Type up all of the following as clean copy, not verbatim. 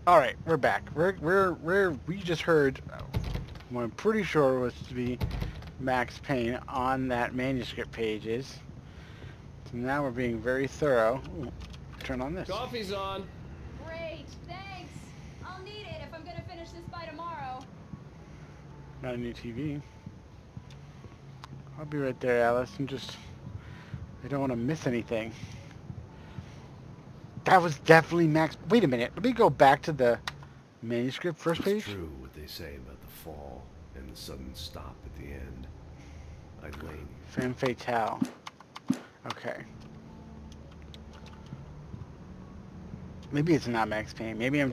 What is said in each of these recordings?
All right, we're back. We just heard what I'm pretty sure was to be Max Payne on that manuscript pages. So now we're being very thorough. Ooh, turn on this. Coffee's on. Great, thanks. I'll need it if I'm gonna finish this by tomorrow. Not a new TV. I'll be right there, Alice. I don't want to miss anything. That was definitely Max. Wait a minute. Let me go back to the manuscript first page. It's true what they say about the fall and the sudden stop at the end. I blame you. Femme fatale. Okay. Maybe it's not Max Payne. Maybe I'm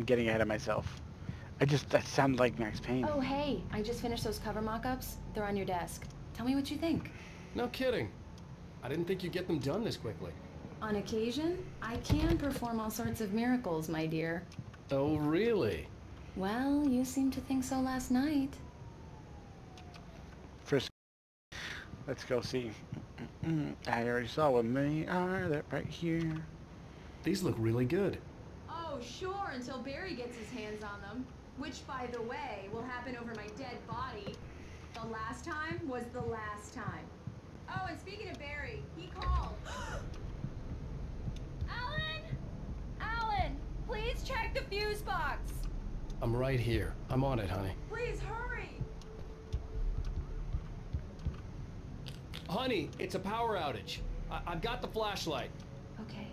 getting ahead of myself. That sounded like Max Payne. Oh, hey, I just finished those cover mock-ups. They're on your desk. Tell me what you think. No kidding. I didn't think you'd get them done this quickly. On occasion, I can perform all sorts of miracles, my dear. Oh, really? Well, you seemed to think so last night. First, let's go see. I already saw one. They are that right here. These look really good. Oh, sure, until Barry gets his hands on them. Which, by the way, will happen over my dead body. The last time was the last time. Oh, and speaking of Barry, he called. Alan! Alan! Please check the fuse box! I'm right here. I'm on it, honey. Please hurry! Honey, it's a power outage. I've got the flashlight. Okay.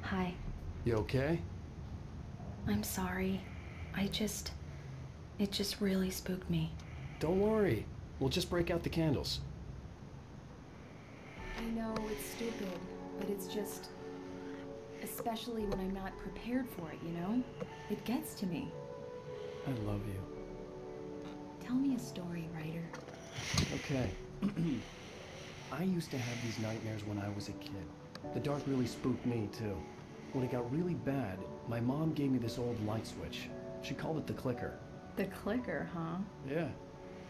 Hi. You okay? I'm sorry. It just really spooked me. Don't worry. We'll just break out the candles. I know it's stupid, but it's just... Especially when I'm not prepared for it, you know? It gets to me. I love you. Tell me a story, writer. Okay. I used to have these nightmares when I was a kid. The dark really spooked me, too. When it got really bad, my mom gave me this old light switch. She called it the clicker. The clicker, huh? Yeah.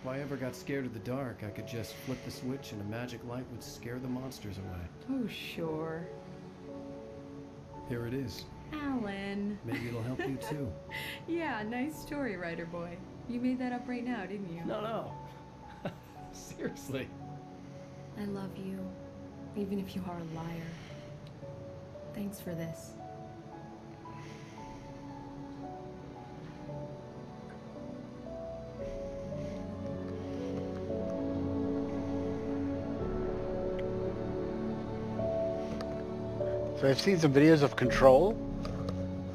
If I ever got scared of the dark, I could just flip the switch and a magic light would scare the monsters away. Oh, sure. Here it is. Alan. Maybe it'll help you, too. Yeah, nice story, writer boy. You made that up right now, didn't you? No. Seriously. I love you, even if you are a liar. Thanks for this. So I've seen some videos of Control,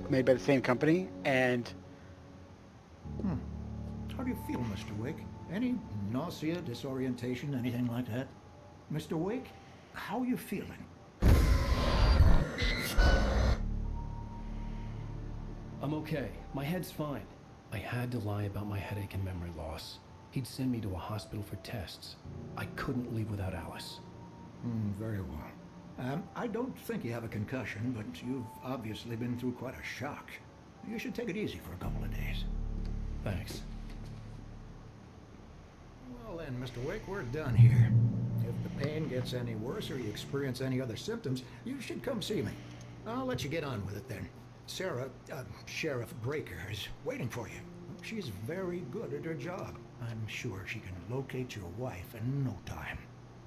made by the same company, and... How do you feel, Mr. Wake? Any nausea, disorientation, anything like that? Mr. Wake, how are you feeling? I'm okay. My head's fine. I had to lie about my headache and memory loss. He'd send me to a hospital for tests. I couldn't leave without Alice. Very well. I don't think you have a concussion, but you've obviously been through quite a shock. You should take it easy for a couple of days. Thanks. Well then, Mr. Wake, we're done here. If the pain gets any worse or you experience any other symptoms, you should come see me. I'll let you get on with it then. Sarah, Sheriff Breaker, is waiting for you. She's very good at her job. I'm sure she can locate your wife in no time.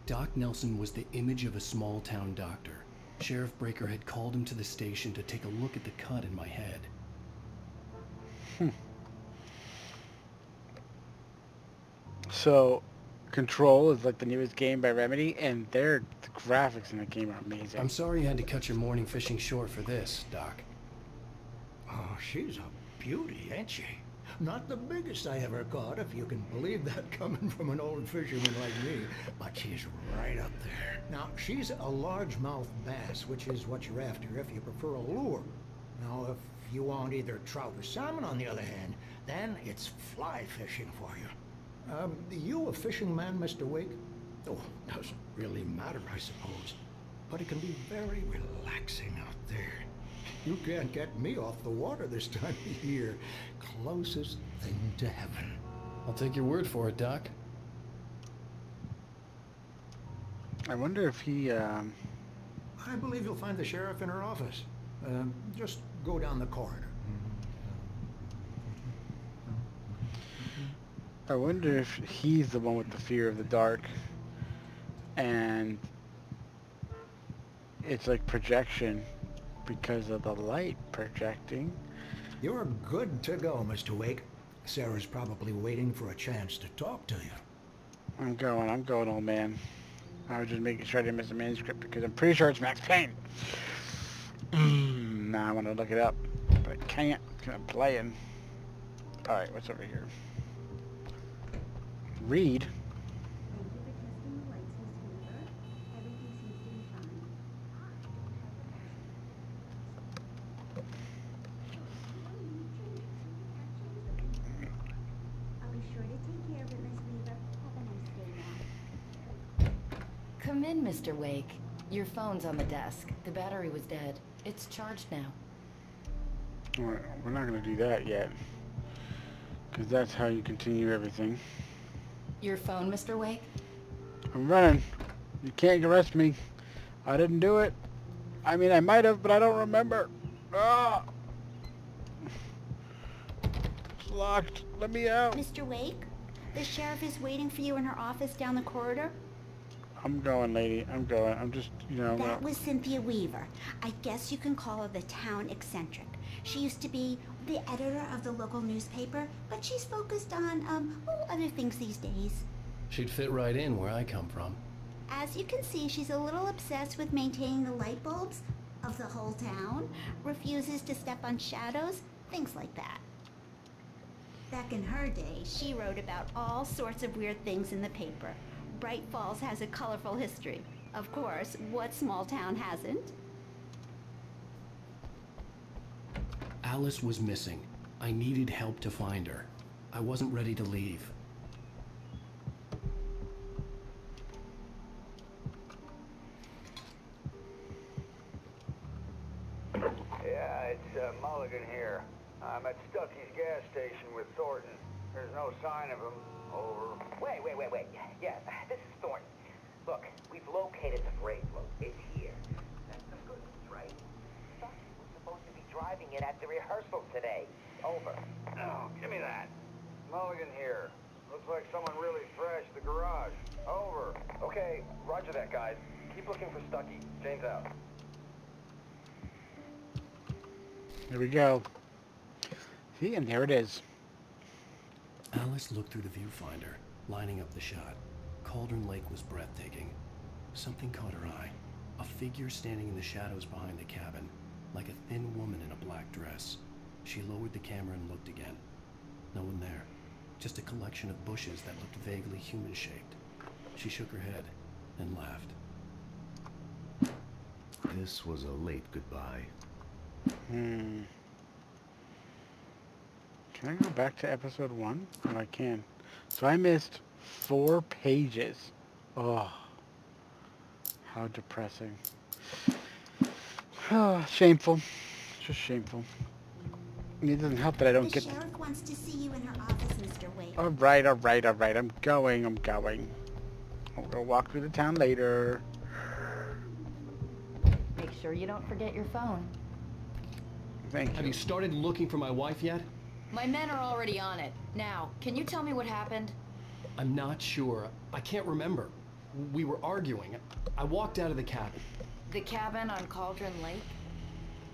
Doc Nelson was the image of a small-town doctor. Sheriff Breaker had called him to the station to take a look at the cut in my head. So, Control is like the newest game by Remedy, and the graphics in the game are amazing. I'm sorry you had to cut your morning fishing short for this, Doc. Oh, she's a beauty, ain't she? Not the biggest I ever caught, if you can believe that coming from an old fisherman like me, but she's right up there. Now, she's a largemouth bass, which is what you're after if you prefer a lure. Now, if you want either trout or salmon, on the other hand, then it's fly fishing for you. You a fishing man, Mr. Wake? Oh, doesn't really matter, I suppose. But it can be very relaxing out there. You can't get me off the water this time of year. Closest thing to heaven. I'll take your word for it, Doc. I wonder if he, I believe you'll find the sheriff in her office. Just go down the corridor. I wonder if he's the one with the fear of the dark, and it's like projection because of the light projecting. You're good to go, Mr. Wake. Sarah's probably waiting for a chance to talk to you. I'm going, old man. I was just making sure I didn't miss a manuscript because I'm pretty sure it's Max Payne. Now I want to look it up, but I can't because I'm playing. Alright, what's over here? Read. Come in, Mr. Wake. Your phone's on the desk. The battery was dead. It's charged now. We're not going to do that yet, because that's how you continue everything. Your phone, Mr. Wake? I'm running. You can't arrest me. I didn't do it. I mean, I might have, but I don't remember. Ah! It's locked. Let me out. Mr. Wake, the sheriff is waiting for you in her office down the corridor. I'm going, lady. I'm going. I'm just, you know... That was Cynthia Weaver. I guess you can call her the town eccentric. She used to be the editor of the local newspaper, but she's focused on, other things these days. She'd fit right in where I come from. As you can see, she's a little obsessed with maintaining the light bulbs of the whole town, refuses to step on shadows, things like that. Back in her day, she wrote about all sorts of weird things in the paper. Bright Falls has a colorful history. Of course, what small town hasn't? Alice was missing. I needed help to find her. I wasn't ready to leave. Yeah, it's Mulligan here. I'm at Stucky's gas station with Thornton. There's no sign of him. Over. Wait. Yeah, this is Thornton. Look, we've located the freight load. It's here. That's the good news, right? Stucky was supposed to be driving it at the rehearsal today. Over. Oh, give me that. Mulligan here. Looks like someone really thrashed the garage. Over. Okay, roger that, guys. Keep looking for Stucky. Jane's out. There we go. See, and there it is. Alice looked through the viewfinder, lining up the shot. Cauldron Lake was breathtaking. Something caught her eye. A figure standing in the shadows behind the cabin, like a thin woman in a black dress. She lowered the camera and looked again. No one there. Just a collection of bushes that looked vaguely human-shaped. She shook her head and laughed. This was a late goodbye. Can I go back to episode 1? Oh, I can. So I missed 4 pages. Oh, how depressing. Oh, shameful. Just shameful. It doesn't help that I don't The get... sheriff wants to see you in her office, Mr. Wake. Alright. I'm going. I'll go walk through the town later. Make sure you don't forget your phone. Thank you. Have you started looking for my wife yet? My men are already on it. Now, can you tell me what happened? I'm not sure. I can't remember. We were arguing. I walked out of the cabin. The cabin on Cauldron Lake?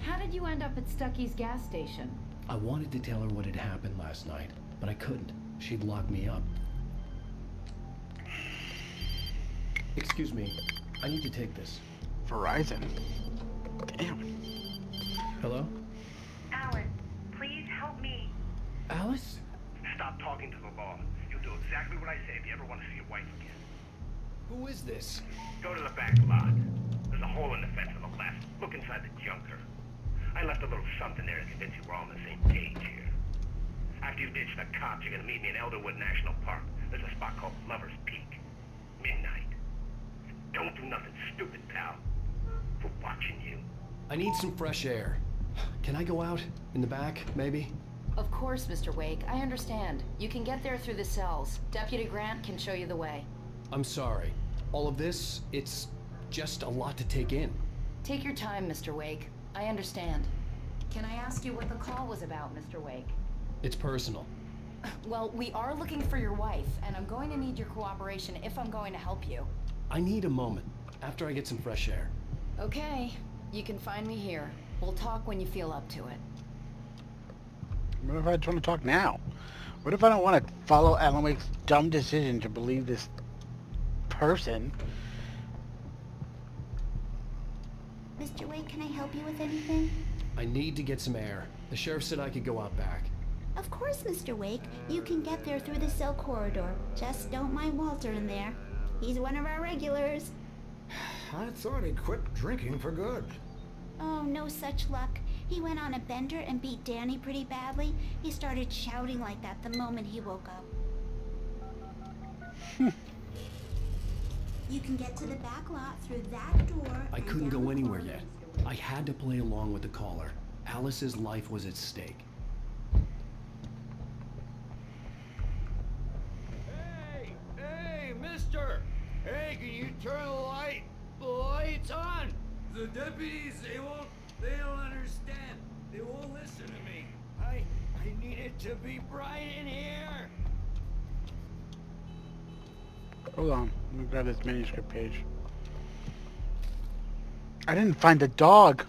How did you end up at Stucky's gas station? I wanted to tell her what had happened last night, but I couldn't. She'd lock me up. Excuse me. I need to take this. Verizon. Damn. Hello? Alice, please help me. Alice? Stop talking to the law. You'll do exactly what I say if you ever want to see your wife again. Who is this? Go to the back lot. There's a hole in the fence on the left. Look inside the junker. I left a little something there to convince you we're all on the same page here. After you ditch the cops, you're gonna meet me in Elderwood National Park. There's a spot called Lover's Peak. Midnight. Don't do nothing stupid, pal. We're watching you. I need some fresh air. Can I go out? In the back, maybe? Of course, Mr. Wake. I understand. You can get there through the cells. Deputy Grant can show you the way. I'm sorry. All of this, it's just a lot to take in. Take your time, Mr. Wake. I understand. Can I ask you what the call was about, Mr. Wake? It's personal. Well, we are looking for your wife, and I'm going to need your cooperation if I'm going to help you. I need a moment, after I get some fresh air. Okay, you can find me here. We'll talk when you feel up to it. What if I just want to talk now? What if I don't want to follow Alan Wake's dumb decision to believe this person? Mr. Wake, can I help you with anything? I need to get some air. The sheriff said I could go out back. Of course, Mr. Wake. You can get there through the cell corridor. Just don't mind Walter in there. He's one of our regulars. I thought he quit drinking for good. Oh, no such luck. He went on a bender and beat Danny pretty badly. He started shouting like that the moment he woke up. You can get to the back lot through that door. I couldn't go anywhere yet. I had to play along with the caller. Alice's life was at stake. Hey, mister! Hey, can you turn the light? The light's on! The deputies, they don't understand. They won't listen to me. I need it to be bright in here. Hold on, let me grab this manuscript page. I didn't find the dog.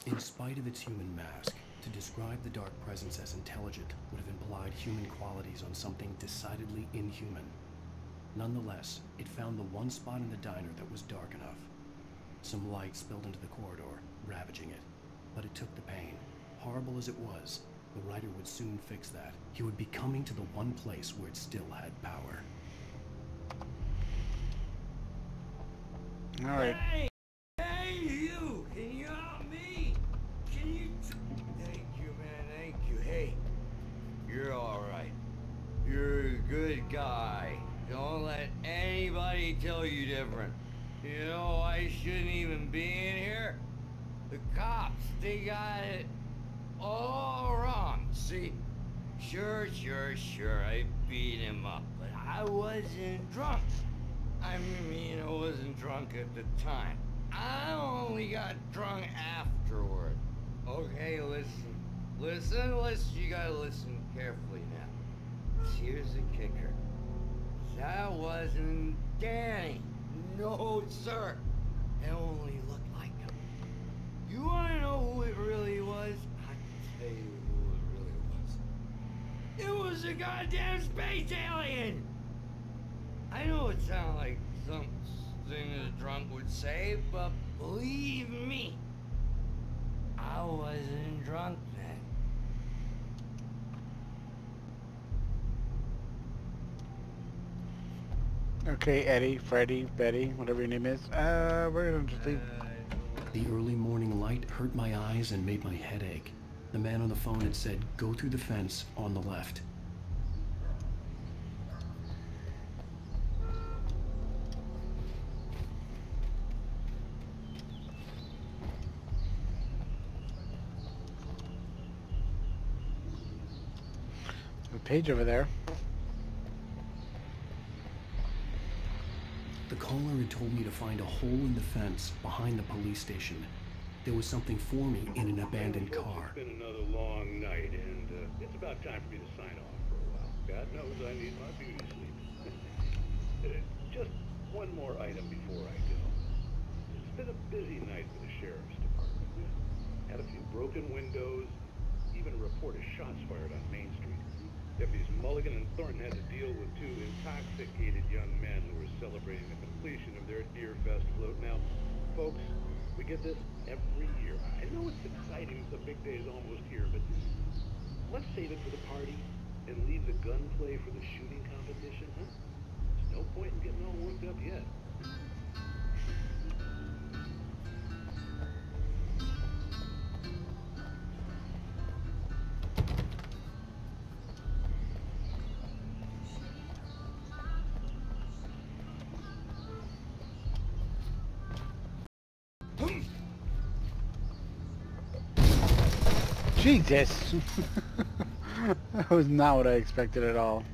In spite of its human mask, to describe the dark presence as intelligent would have implied human qualities on something decidedly inhuman. Nonetheless, it found the one spot in the diner that was dark enough. Some light spilled into the corridor, ravaging it. But it took the pain. Horrible as it was, the writer would soon fix that. He would be coming to the one place where it still had power. Alright. Hey, you! Can you help me? Can you... Thank you, man, thank you. Hey, you're alright. You're a good guy. Don't let anybody tell you different. You know, I shouldn't even be in here. The cops, they got it all wrong. See? Sure, I beat him up, but I wasn't drunk. I mean, I wasn't drunk at the time. I only got drunk afterward. Okay, listen, you gotta listen carefully now. Here's the kicker. That wasn't Danny. No, sir. It only looked like him. You wanna know who it really was? I'll tell you who it really was. It was a goddamn space alien! I know it sounds like something a drunk would say, but believe me, I wasn't drunk then. Okay, Eddie, Freddy, Betty, whatever your name is. We're gonna just leave. The early morning light hurt my eyes and made my head ache. The man on the phone had said, go through the fence on the left. A page over there. The caller had told me to find a hole in the fence behind the police station. There was something for me in an abandoned car. It's been another long night, and it's about time for me to sign off for a while. God knows I need my beauty sleep. Just one more item before I go. It's been a busy night for the sheriff's department. Had a few broken windows, even a report of shots fired on Main Street. Deputies Mulligan and Thornton had to deal with two intoxicated young men who were celebrating the completion of their Deer Fest float. Now, folks, we get this every year. I know it's exciting, the big day is almost here, but let's save it for the party and leave the gunplay for the shooting competition, huh? There's no point in getting all worked up yet. Jesus! That was not what I expected at all.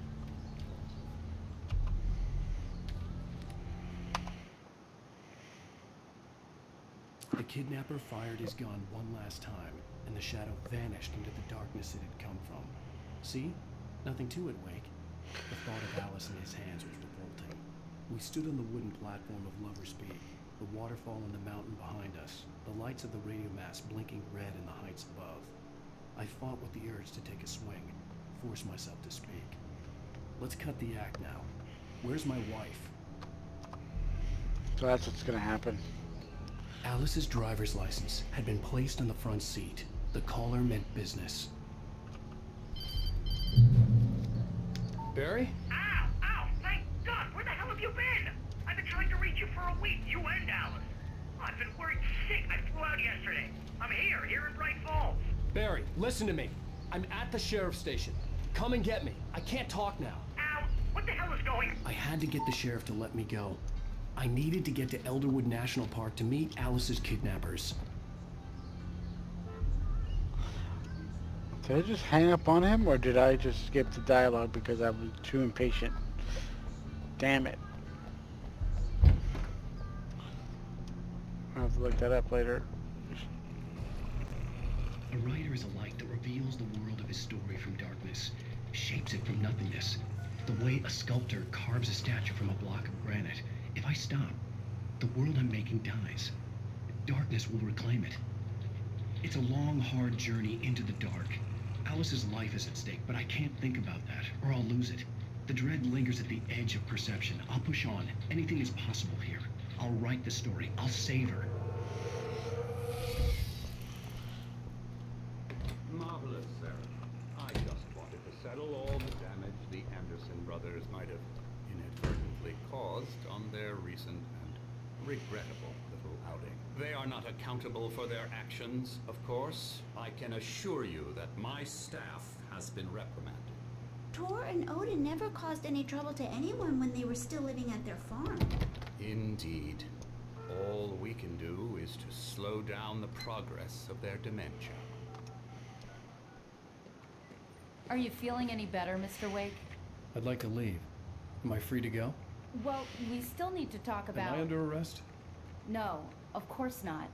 The kidnapper fired his gun one last time, and the shadow vanished into the darkness it had come from. See? Nothing to it, Wake. The thought of Alice in his hands was revolting. We stood on the wooden platform of Lover's Peak, the waterfall in the mountain behind us, the lights of the radio mast blinking red in the heights above. I fought with the urge to take a swing, force myself to speak. Let's cut the act now. Where's my wife? So that's what's gonna happen. Alice's driver's license had been placed on the front seat. The caller meant business. Barry? Ow! Ow! Thank God! Where the hell have you been? I've been trying to reach you for a week, you and Alice. I've been worried sick. I flew out yesterday. I'm here in Bright Falls. Barry, listen to me. I'm at the sheriff's station. Come and get me. I can't talk now. Ow! What the hell is going? I had to get the sheriff to let me go. I needed to get to Elderwood National Park to meet Alice's kidnappers. Did I just hang up on him, or did I just skip the dialogue because I was too impatient? Damn it. I'll have to look that up later. A writer is a light that reveals the world of his story from darkness, shapes it from nothingness. The way a sculptor carves a statue from a block of granite. If I stop, the world I'm making dies. Darkness will reclaim it. It's a long, hard journey into the dark. Alice's life is at stake, but I can't think about that, or I'll lose it. The dread lingers at the edge of perception. I'll push on. Anything is possible here. I'll write the story. I'll save her. Marvelous, Sarah. I just wanted to settle all the damage the Anderson brothers might have inadvertently caused on their recent and regrettable little outing. They are not accountable for their actions, of course. I can assure you that my staff has been reprimanded. Tor and Odin never caused any trouble to anyone when they were still living at their farm. Indeed. All we can do is to slow down the progress of their dementia. Are you feeling any better, Mr. Wake? I'd like to leave. Am I free to go? Well, we still need to talk about... Am I under arrest? No, of course not.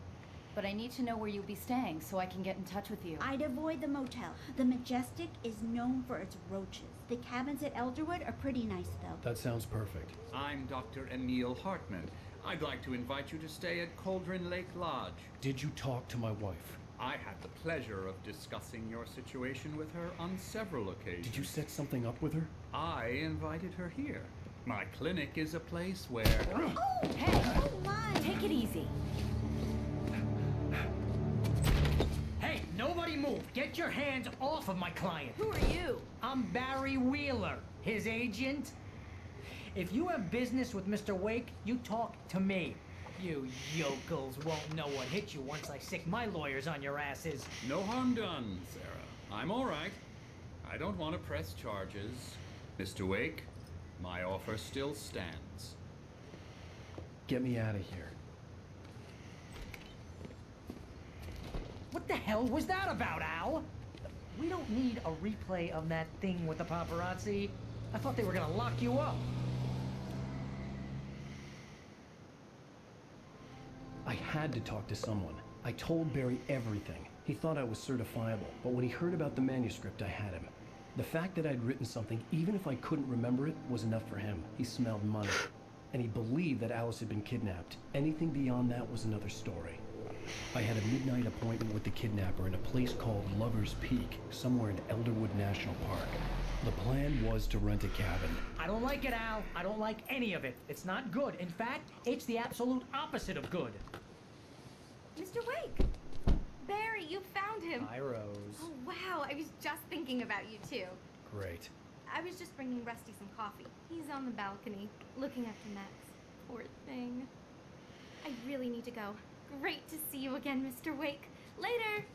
But I need to know where you'll be staying so I can get in touch with you. I'd avoid the motel. The Majestic is known for its roaches. The cabins at Elderwood are pretty nice, though. That sounds perfect. I'm Dr. Emil Hartman. I'd like to invite you to stay at Cauldron Lake Lodge. Did you talk to my wife? I had the pleasure of discussing your situation with her on several occasions. Did you set something up with her? I invited her here. My clinic is a place where... Oh, hey! Oh, my! Take it easy. Hey, nobody move! Get your hands off of my client! Who are you? I'm Barry Wheeler, his agent. If you have business with Mr. Wake, you talk to me. You yokels won't know what hit you once I sick my lawyers on your asses. No harm done, Sarah. I'm all right. I don't want to press charges. Mr. Wake, my offer still stands. Get me out of here. What the hell was that about, Al? We don't need a replay of that thing with the paparazzi. I thought they were gonna lock you up. I had to talk to someone. I told Barry everything. He thought I was certifiable, but when he heard about the manuscript, I had him. The fact that I'd written something, even if I couldn't remember it, was enough for him. He smelled money. And he believed that Alice had been kidnapped. Anything beyond that was another story. I had a midnight appointment with the kidnapper in a place called Lover's Peak, somewhere in Elderwood National Park. The plan was to rent a cabin. I don't like it, Al. I don't like any of it. It's not good. In fact, it's the absolute opposite of good. Mr. Wake! Barry, you found him. Hi, Rose. Oh, wow. I was just thinking about you, too. Great. I was just bringing Rusty some coffee. He's on the balcony, looking after Max. Poor thing. I really need to go. Great to see you again, Mr. Wake. Later!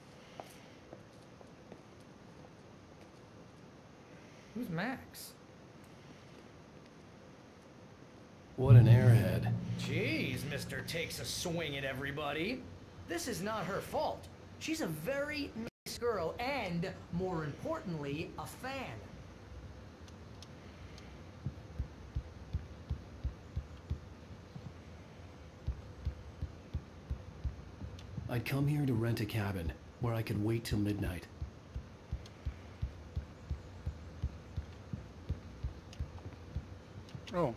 Who's Max? What an airhead. Jeez, Mr. Takes a swing at everybody. This is not her fault. She's a very nice girl and, more importantly, a fan. I'd come here to rent a cabin where I could wait till midnight. Oh.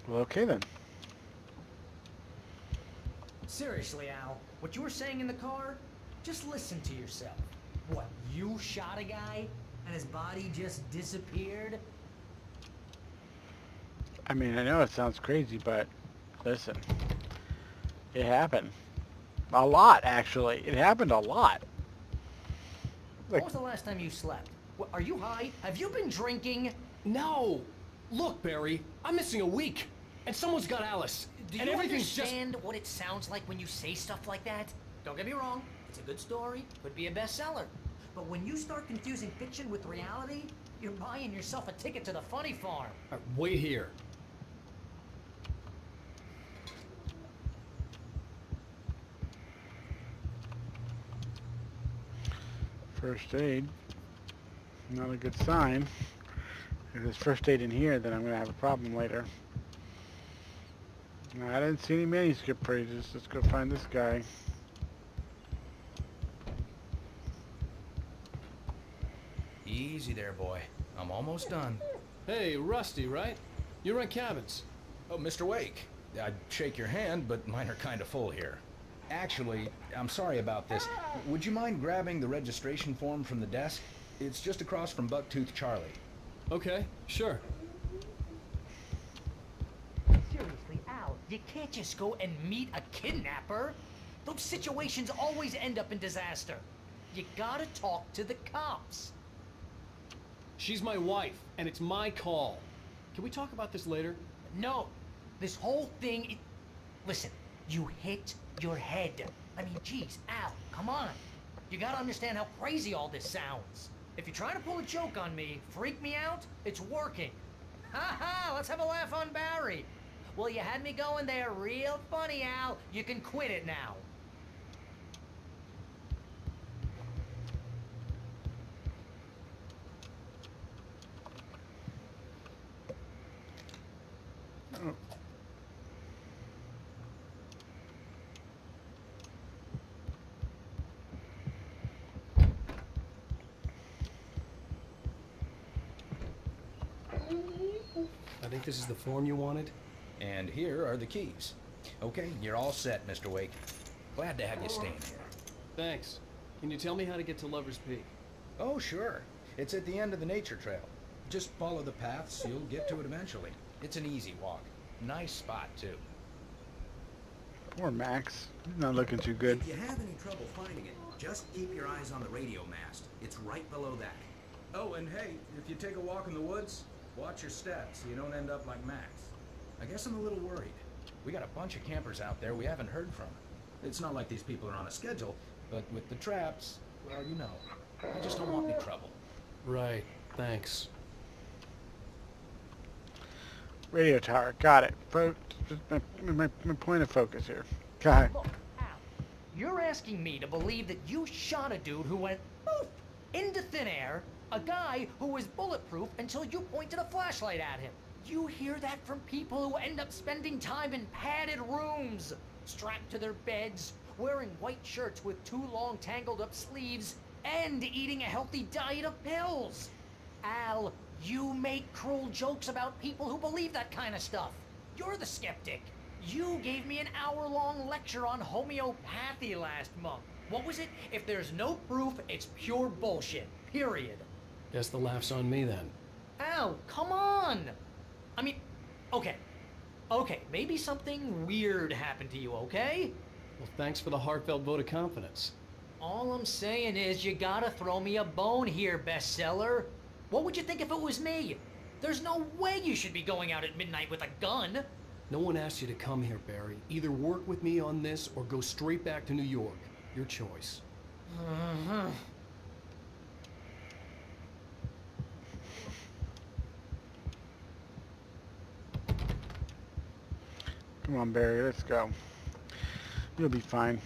Well, okay then. Seriously, Al, what you were saying in the car? Just listen to yourself. What, you shot a guy and his body just disappeared? I mean, I know it sounds crazy, but listen. It happened. A lot, actually. It happened a lot. When was the last time you slept? Are you high? Have you been drinking? No! Look, Barry, I'm missing a week. And someone's got Alice. Do and you everything's understand what it sounds like when you say stuff like that? Don't get me wrong, it's a good story, could be a bestseller. But when you start confusing fiction with reality, you're buying yourself a ticket to the funny farm. Wait here. First aid. Not a good sign. If there's first aid in here, then I'm going to have a problem later. I didn't see any manuscript pages. Let's go find this guy. Easy there, boy. I'm almost done. Hey, Rusty, right? You rent cabins. Oh, Mr. Wake. I'd shake your hand, but mine are kind of full here. Actually, I'm sorry about this. Would you mind grabbing the registration form from the desk? It's just across from Bucktooth Charlie. Okay, sure. Seriously, Al, you can't just go and meet a kidnapper. Those situations always end up in disaster. You gotta talk to the cops. She's my wife, and it's my call. Can we talk about this later? No. This whole thing... Listen, you hit your head. I mean, geez, Al, come on. You gotta understand how crazy all this sounds. If you're trying to pull a joke on me, freak me out, it's working. Ha ha, let's have a laugh on Barry. Well, you had me going there real funny, Al. You can quit it now. Oh. I think this is the form you wanted. And here are the keys. Okay, you're all set, Mr. Wake. Glad to have you staying here. Thanks. Can you tell me how to get to Lover's Peak? Oh, sure. It's at the end of the nature trail. Just follow the paths, you'll get to it eventually. It's an easy walk. Nice spot, too. Poor Max. He's not looking too good. If you have any trouble finding it, just keep your eyes on the radio mast. It's right below that. Oh, and hey, if you take a walk in the woods, watch your steps so you don't end up like Max. I guess I'm a little worried. We got a bunch of campers out there we haven't heard from. It's not like these people are on a schedule, but with the traps, well, you know. I just don't want any trouble. Right. Thanks. Radio tower. Got it. My point of focus here. Got it. Look, Al, you're asking me to believe that you shot a dude who went poof into thin air, a guy who was bulletproof until you pointed a flashlight at him. You hear that from people who end up spending time in padded rooms, strapped to their beds, wearing white shirts with too long tangled up sleeves, and eating a healthy diet of pills. Al, you make cruel jokes about people who believe that kind of stuff. You're the skeptic. You gave me an hour-long lecture on homeopathy last month. What was it? If there's no proof, it's pure bullshit. Period. Guess the laugh's on me then. Al, come on! I mean, okay, maybe something weird happened to you, okay? Well, thanks for the heartfelt vote of confidence. All I'm saying is you gotta throw me a bone here, bestseller. What would you think if it was me? There's no way you should be going out at midnight with a gun. No one asked you to come here, Barry. Either work with me on this or go straight back to New York. Your choice. Come on, Barry. Let's go. You'll be fine.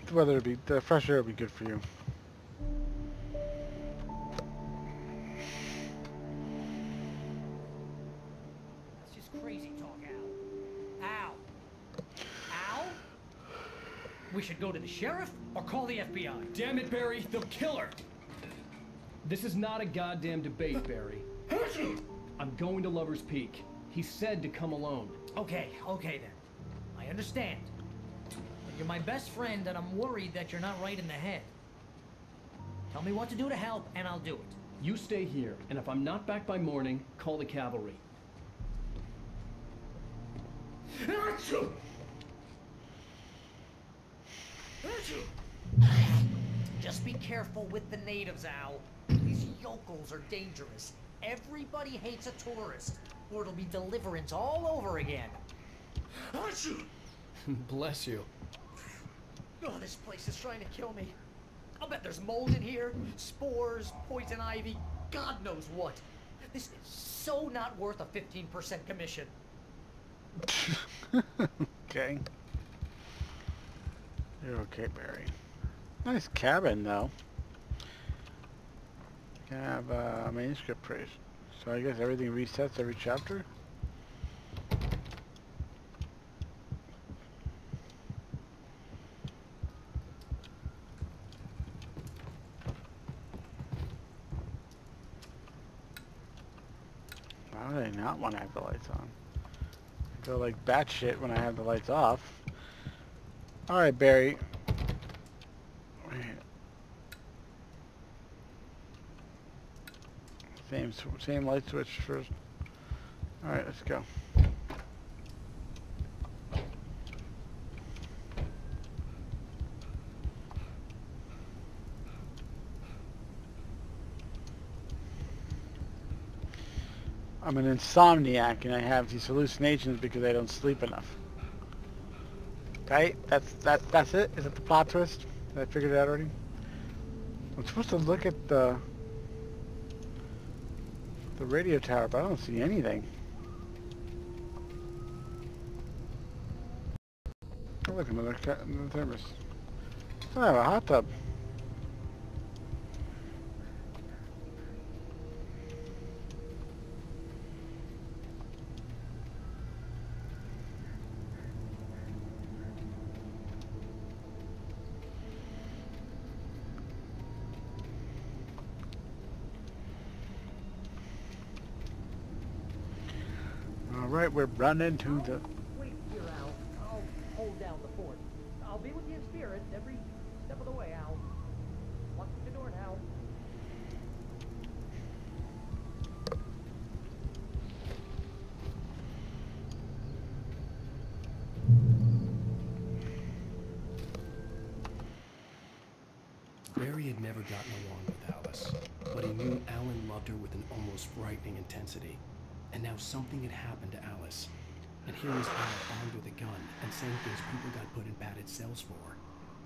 The fresh air will be good for you. We should go to the sheriff or call the FBI. Damn it, Barry, they'll kill her. This is not a goddamn debate, Barry. I'm going to Lover's Peak. He said to come alone. Okay then. I understand. But you're my best friend, and I'm worried that you're not right in the head. Tell me what to do to help, and I'll do it. You stay here, and if I'm not back by morning, call the cavalry. Just be careful with the natives, Al. These yokels are dangerous. Everybody hates a tourist, or it'll be Deliverance all over again. Bless you. Oh, this place is trying to kill me. I'll bet there's mold in here, spores, poison ivy, God knows what. This is so not worth a 15% commission. Okay. You're okay, Barry. Nice cabin, though. Can have a manuscript praise. So I guess everything resets every chapter? Why would I not want to have the lights on? I go like batshit when I have the lights off. Alright, Barry. Same light switch first. Alright, let's go. I'm an insomniac and I have these hallucinations because I don't sleep enough. Right? That's it? Is that the plot twist? Did I figure it out already? I'm supposed to look at the radio tower, but I don't see anything. Oh look, another thermos. Oh, a hot tub. Alright, we're running to the... Wait here, Al. I'll hold down the fort. I'll be with you in spirit every step of the way, Al. Lock the door now. Barry had never gotten along with Alice, but he knew Alan loved her with an almost frightening intensity. And now something had happened to Alice. And here was Al armed with a gun and saying things people got put in padded cells for.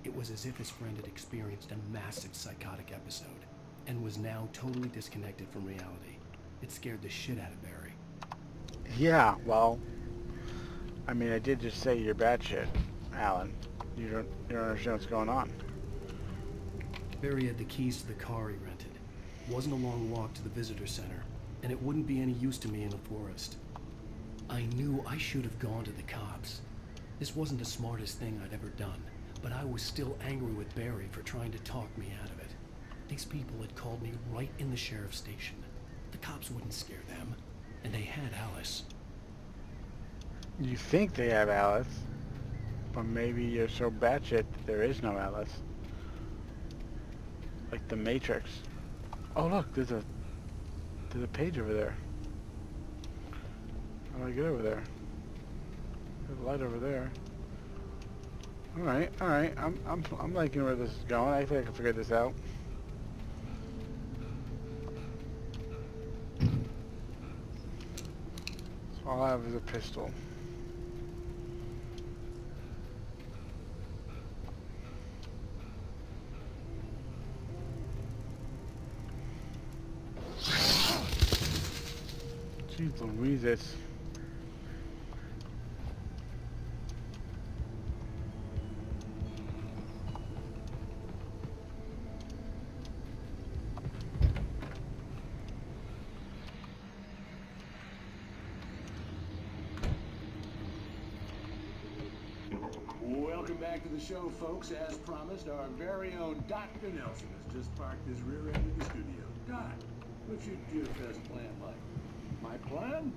It was as if his friend had experienced a massive psychotic episode and was now totally disconnected from reality. It scared the shit out of Barry. Yeah, well, I mean, I did just say you're batshit, Alan. You don't understand what's going on. Barry had the keys to the car he rented. It wasn't a long walk to the visitor center, and it wouldn't be any use to me in the forest. I knew I should have gone to the cops. This wasn't the smartest thing I'd ever done, but I was still angry with Barry for trying to talk me out of it. These people had called me right in the sheriff's station. The cops wouldn't scare them, and they had Alice. You think they have Alice, but maybe you're so batshit that there is no Alice. Like the Matrix. Oh look, there's a page over there. How do I get over there? There's a light over there. Alright. I'm liking where this is going. I think I can figure this out. So all I have is a pistol. Jeez Louises. Welcome back to the show, folks. As promised, our very own Dr. Nelson has just parked his rear end of the studio. Doc, what's your DFS plan like? My plan?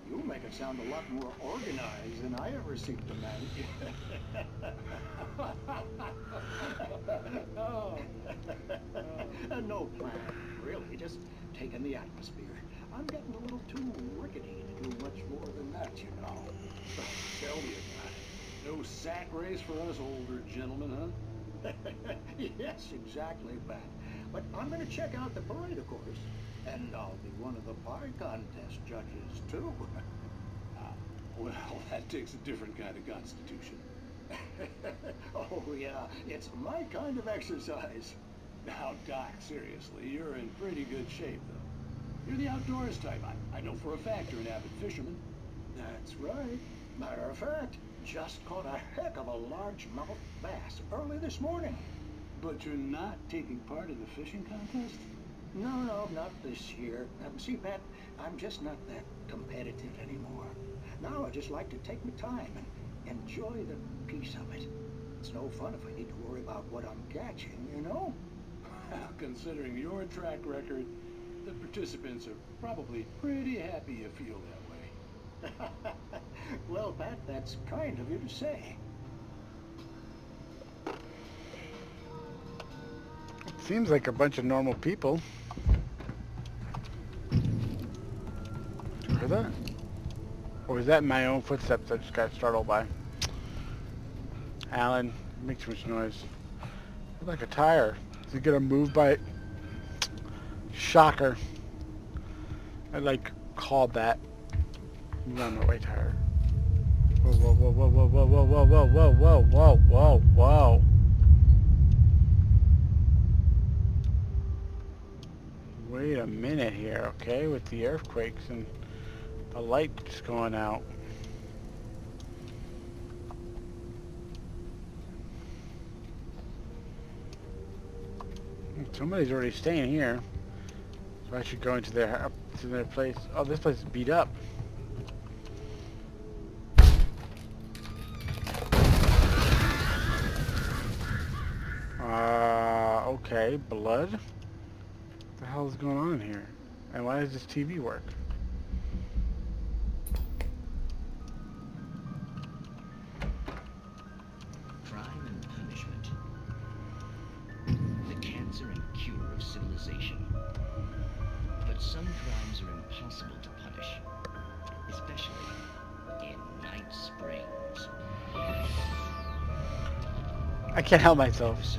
You make it sound a lot more organized than I ever seem to manage. No plan, really. Just taking the atmosphere. I'm getting a little too rickety to do much more than that, you know. Tell me about it. No sack race for us older gentlemen, huh? Yes, exactly, Pat. But I'm going to check out the parade, of course. And I'll be one of the pie contest judges, too. Well, that takes a different kind of constitution. Oh, yeah. It's my kind of exercise. Now, Doc, seriously, you're in pretty good shape, though. You're the outdoors type. I know for a fact you're an avid fisherman. That's right. Matter of fact, just caught a heck of a largemouth bass early this morning. But you're not taking part in the fishing contest? No, not this year. See, Pat, I'm just not that competitive anymore. Now I just like to take my time and enjoy the peace of it. It's no fun if I need to worry about what I'm catching, you know? Considering your track record, the participants are probably pretty happy you feel that way. Well, Pat, that's kind of you to say. Seems like a bunch of normal people. Did you hear that? Or was that my own footsteps I just got startled by? Alan, make too much noise. It's like a tire. Is it gonna move by it? Shocker. I like called that. Move on my way tire. Whoa, whoa, whoa, whoa, whoa, whoa, whoa, whoa, whoa, whoa, whoa, whoa, whoa. Wait a minute here, okay, with the earthquakes and the lights going out. Somebody's already staying here, so I should go into their place. Oh, this place is beat up. Okay, blood. What the hell is going on here? And why does this TV work? Crime and punishment. The cancer and cure of civilization. But some crimes are impossible to punish. Especially in Night Springs. I can't help myself.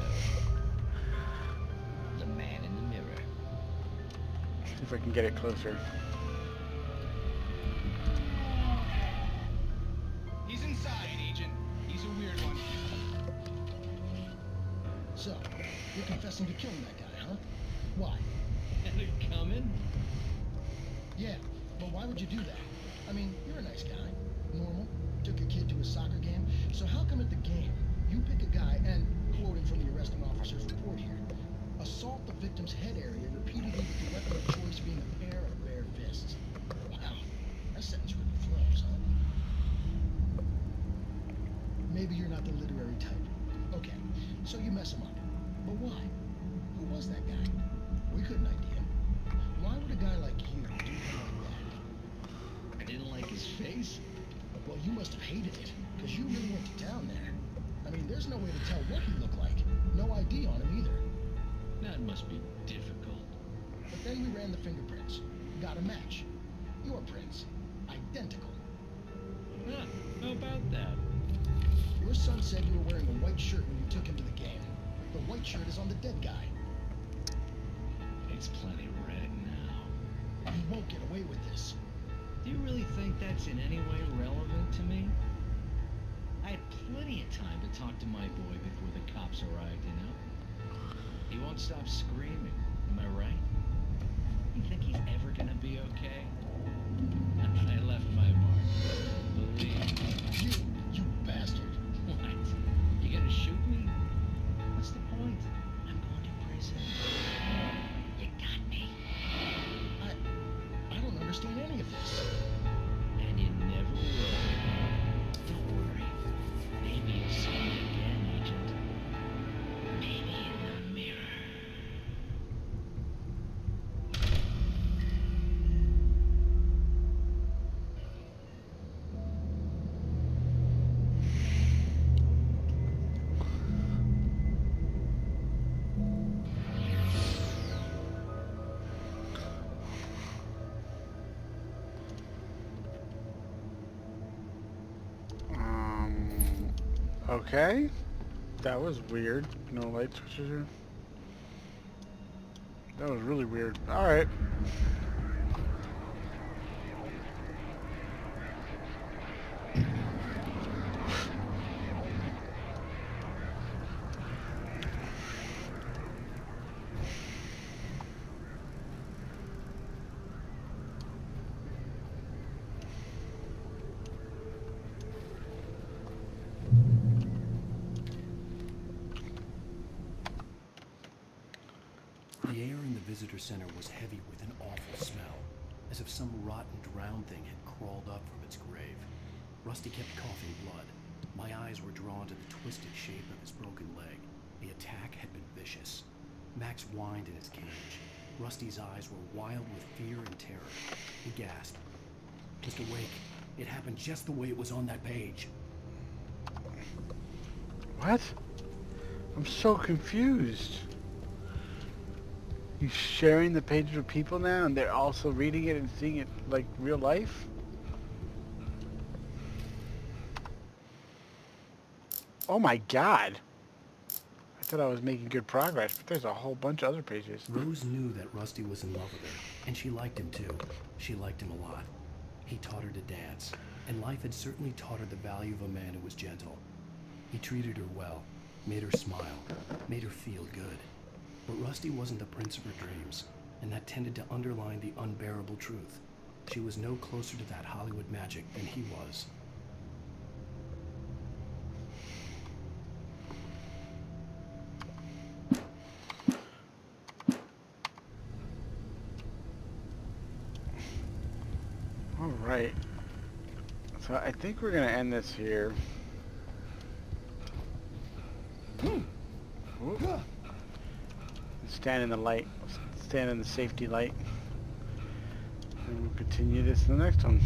The Man in the Mirror. See if I can get it closer. He's inside, Agent. He's a weird one. So, you're confessing to killing that guy, huh? Why? Had it coming? Yeah, but why would you do that? I mean, you're a nice guy. Normal. Took your kid to a soccer game. So how come at the game, you pick a guy and, quoting from the arresting officer's report here, assault the victim's head area repeatedly with the weapon of choice being a pair of bare fists? Wow, that sentence really flows, huh? Maybe you're not the literary type. Okay, so you mess him up. But why? Who was that guy? We couldn't ID him. Why would a guy like you do him like that? I didn't like his face. Well, you must have hated it, because you really went to town there. I mean, there's no way to tell what he looked like. No ID on him either. That must be difficult. But then we ran the fingerprints. Got a match. Your prints. Identical. Huh, how about that? Your son said you were wearing a white shirt when you took him to the game. The white shirt is on the dead guy. It's plenty red now. You won't get away with this. Do you really think that's in any way relevant to me? I had plenty of time to talk to my boy before the cops arrived, you know? He won't stop screaming, am I right? You think he's ever gonna be okay? I left my mark. Believe me. You bastard. What? You gonna shoot me? What's the point? I'm going to prison. You got me. I don't understand any of this. And you never will. Don't worry. Maybe you'll see me again. Okay. That was weird. No light switches here. That was really weird. Alright. The air in the visitor center was heavy with an awful smell, as if some rotten drowned thing had crawled up from its grave. Rusty kept coughing blood. My eyes were drawn to the twisted shape of his broken leg. The attack had been vicious. Max whined in his cage. Rusty's eyes were wild with fear and terror. He gasped. Mr. Wake, it happened just the way it was on that page. What? I'm so confused. He's sharing the page with people now, and they're also reading it and seeing it like real life? Oh my god! I thought I was making good progress, but there's a whole bunch of other pages. Rose knew that Rusty was in love with her, and she liked him too. She liked him a lot. He taught her to dance, and life had certainly taught her the value of a man who was gentle. He treated her well, made her smile, made her feel good. But Rusty wasn't the prince of her dreams, and that tended to underline the unbearable truth. She was no closer to that Hollywood magic than he was. Alright. So I think we're going to end this here. Ooh. Stand in the light. Stand in the safety light. And we'll continue this in the next one.